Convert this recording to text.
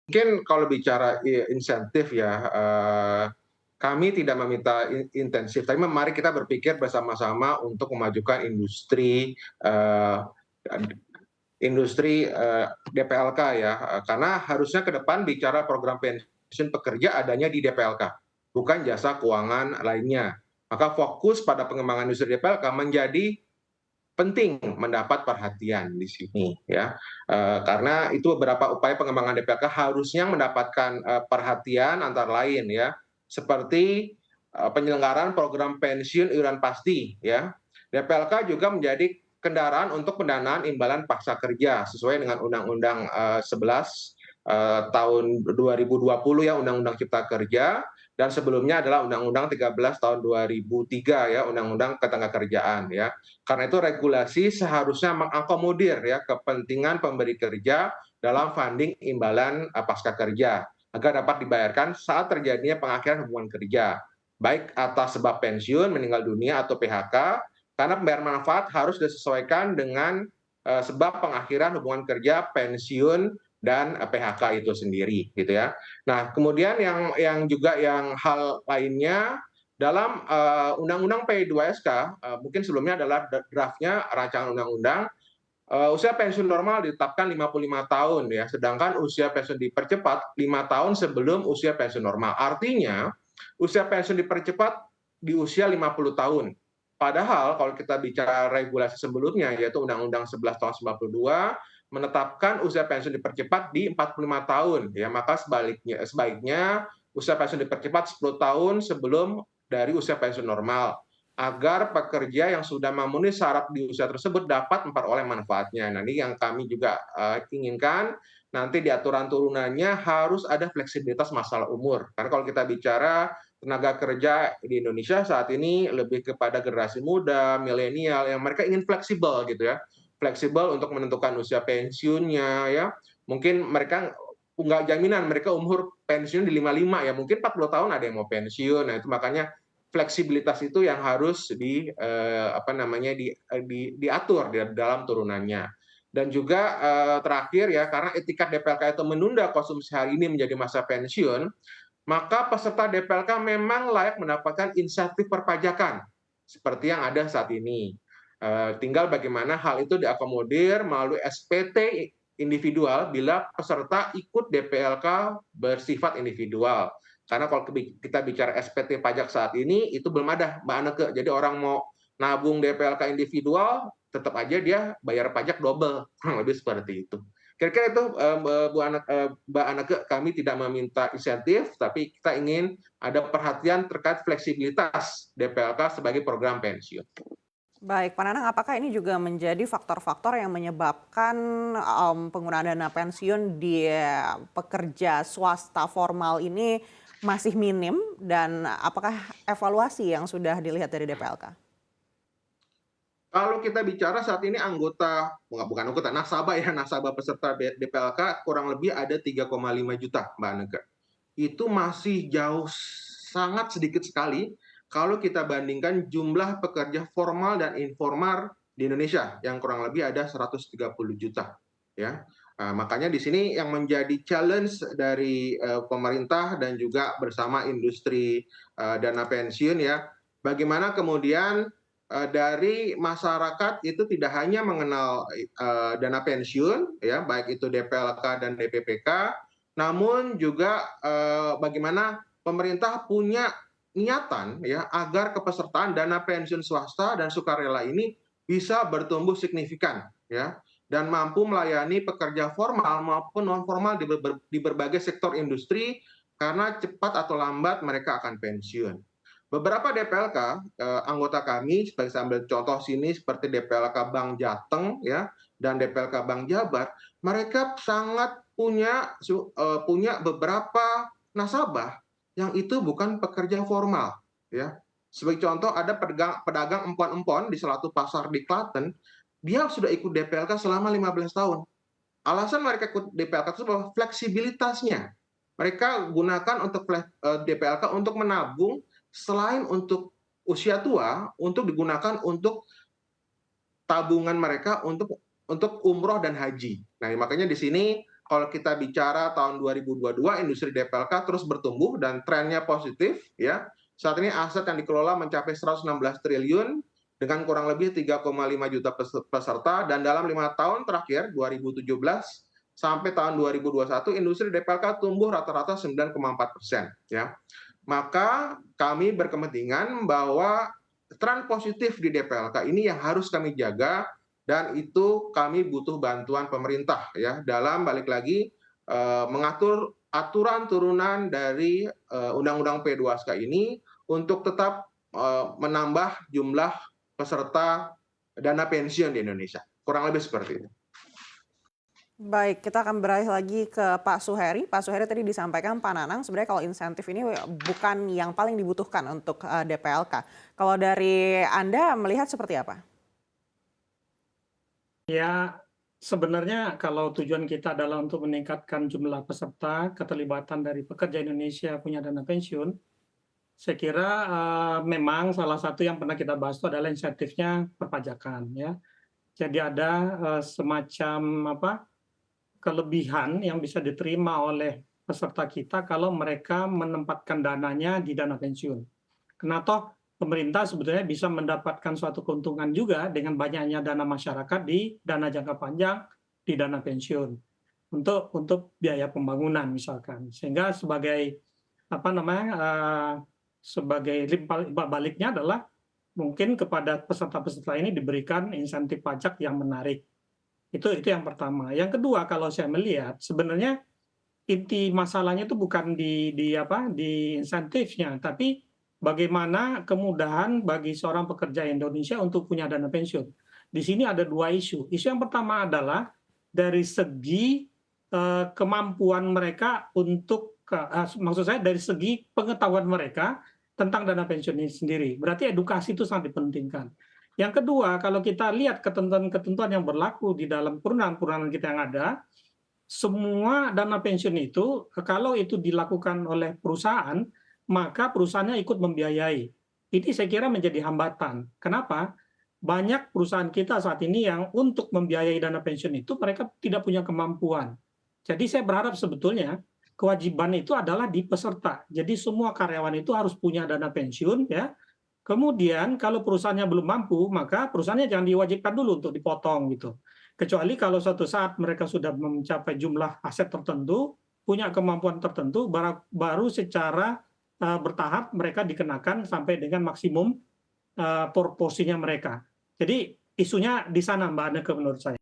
Mungkin kalau bicara insentif ya, kami tidak meminta intensif, tapi mari kita berpikir bersama-sama untuk memajukan eee, DPLK ya, karena harusnya ke depan bicara program pensiun pekerja adanya di DPLK, bukan jasa keuangan lainnya. Maka fokus pada pengembangan industri DPLK menjadi penting mendapat perhatian di sini ya, karena itu beberapa upaya pengembangan DPLK harusnya mendapatkan perhatian antara lain ya, seperti penyelenggaraan program pensiun iuran pasti ya. DPLK juga menjadi kendaraan untuk pendanaan imbalan paksa kerja sesuai dengan Undang-Undang 11 tahun 2020 ya, Undang-Undang Cipta Kerja, dan sebelumnya adalah Undang-Undang 13 tahun 2003 ya, Undang-Undang Ketenagakerjaan ya. Karena itu regulasi seharusnya mengakomodir ya kepentingan pemberi kerja dalam funding imbalan pasca kerja agar dapat dibayarkan saat terjadinya pengakhiran hubungan kerja, baik atas sebab pensiun, meninggal dunia atau PHK, karena pembayaran manfaat harus disesuaikan dengan sebab pengakhiran hubungan kerja, pensiun, dan PHK itu sendiri gitu ya. Nah, kemudian yang juga yang hal lainnya dalam Undang-Undang P2SK, mungkin sebelumnya adalah draftnya rancangan undang-undang, usia pensiun normal ditetapkan 55 tahun ya, sedangkan usia pensiun dipercepat 5 tahun sebelum usia pensiun normal. Artinya, usia pensiun dipercepat di usia 50 tahun. Padahal kalau kita bicara regulasi sebelumnya, yaitu Undang-Undang 11 tahun 92, menetapkan usia pensiun dipercepat di 45 tahun ya, maka sebaiknya usia pensiun dipercepat 10 tahun sebelum dari usia pensiun normal agar pekerja yang sudah memenuhi syarat di usia tersebut dapat memperoleh manfaatnya. Nah, ini yang kami juga inginkan nanti di aturan turunannya harus ada fleksibilitas masalah umur. Karena kalau kita bicara tenaga kerja di Indonesia saat ini lebih kepada generasi muda, milenial yang mereka ingin fleksibel gitu ya. Fleksibel untuk menentukan usia pensiunnya ya. Mungkin mereka nggak jaminan mereka umur pensiun di 55 ya, mungkin 40 tahun ada yang mau pensiun. Nah, itu makanya fleksibilitas itu yang harus diatur di dalam turunannya. Dan juga terakhir ya, karena etikat DPLK itu menunda konsumsi hari ini menjadi masa pensiun, maka peserta DPLK memang layak mendapatkan insentif perpajakan seperti yang ada saat ini. Tinggal bagaimana hal itu diakomodir melalui SPT individual bila peserta ikut DPLK bersifat individual. Karena kalau kita bicara SPT pajak saat ini itu belum ada, Mbak Aneke. Jadi orang mau nabung DPLK individual tetap aja dia bayar pajak double, kurang lebih seperti itu. Kira-kira itu Mbak Aneke, kami tidak meminta insentif, tapi kita ingin ada perhatian terkait fleksibilitas DPLK sebagai program pensiun. Baik, Pak Nanang, apakah ini juga menjadi faktor-faktor yang menyebabkan penggunaan dana pensiun di pekerja swasta formal ini masih minim dan apakah evaluasi yang sudah dilihat dari DPLK? Kalau kita bicara saat ini bukan anggota, nasabah peserta DPLK kurang lebih ada 3,5 juta, Mbak Aneke. Itu masih jauh, sangat sedikit sekali kalau kita bandingkan jumlah pekerja formal dan informal di Indonesia yang kurang lebih ada 130 juta ya. Makanya di sini yang menjadi challenge dari pemerintah dan juga bersama industri dana pensiun ya, bagaimana kemudian dari masyarakat itu tidak hanya mengenal dana pensiun ya, baik itu DPLK dan DPPK, namun juga bagaimana pemerintah punya niatan ya agar kepesertaan dana pensiun swasta dan sukarela ini bisa bertumbuh signifikan ya, dan mampu melayani pekerja formal maupun non formal di berbagai sektor industri karena cepat atau lambat mereka akan pensiun. Beberapa DPLK anggota kami, sebagai sambil contoh sini seperti DPLK Bank Jateng ya dan DPLK Bank Jabar, mereka sangat punya beberapa nasabah yang itu bukan pekerja formal ya. Sebagai contoh ada pedagang empon-empon di suatu pasar di Klaten, dia sudah ikut DPLK selama 15 tahun. Alasan mereka ikut DPLK itu bahwa fleksibilitasnya. Mereka gunakan untuk DPLK untuk menabung selain untuk usia tua, untuk digunakan untuk tabungan mereka untuk umroh dan haji. Nah, makanya di sini kalau kita bicara tahun 2022 industri DPLK terus bertumbuh dan trennya positif ya. Saat ini aset yang dikelola mencapai 116 triliun dengan kurang lebih 3,5 juta peserta dan dalam 5 tahun terakhir 2017 sampai tahun 2021 industri DPLK tumbuh rata-rata 9,4% ya. Maka kami berkepentingan bahwa tren positif di DPLK ini yang harus kami jaga dan itu kami butuh bantuan pemerintah ya dalam balik lagi mengatur aturan turunan dari Undang-Undang P2SK ini untuk tetap menambah jumlah peserta dana pensiun di Indonesia. Kurang lebih seperti itu. Baik, kita akan beralih lagi ke Pak Suheri. Pak Suheri tadi disampaikan Pak Nanang, sebenarnya kalau insentif ini bukan yang paling dibutuhkan untuk DPLK. Kalau dari Anda melihat seperti apa? Ya, sebenarnya kalau tujuan kita adalah untuk meningkatkan jumlah peserta, keterlibatan dari pekerja Indonesia punya dana pensiun, saya kira memang salah satu yang pernah kita bahas itu adalah insentifnya perpajakan ya. Jadi ada semacam kelebihan yang bisa diterima oleh peserta kita kalau mereka menempatkan dananya di dana pensiun. Karena toh pemerintah sebetulnya bisa mendapatkan suatu keuntungan juga dengan banyaknya dana masyarakat di dana jangka panjang, di dana pensiun untuk biaya pembangunan misalkan. Sehingga sebagai sebagai timbal baliknya adalah mungkin kepada peserta-peserta ini diberikan insentif pajak yang menarik. Itu yang pertama. Yang kedua, kalau saya melihat sebenarnya inti masalahnya itu bukan di insentifnya, tapi bagaimana kemudahan bagi seorang pekerja Indonesia untuk punya dana pensiun. Di sini ada dua isu. Isu yang pertama adalah dari segi kemampuan mereka untuk, maksud saya dari segi pengetahuan mereka tentang dana pensiun ini sendiri. Berarti edukasi itu sangat dipentingkan. Yang kedua, kalau kita lihat ketentuan-ketentuan yang berlaku di dalam perunahan-perunahan kita yang ada, semua dana pensiun itu kalau itu dilakukan oleh perusahaan, maka perusahaannya ikut membiayai. Ini saya kira menjadi hambatan. Kenapa? Banyak perusahaan kita saat ini yang untuk membiayai dana pensiun itu mereka tidak punya kemampuan. Jadi saya berharap sebetulnya kewajiban itu adalah di peserta. Jadi semua karyawan itu harus punya dana pensiun ya. Kemudian kalau perusahaannya belum mampu, maka perusahaannya jangan diwajibkan dulu untuk dipotong gitu. Kecuali kalau suatu saat mereka sudah mencapai jumlah aset tertentu, punya kemampuan tertentu, baru secara bertahap mereka dikenakan sampai dengan maksimum porsinya mereka. Jadi isunya di sana Mbak Anneke menurut saya.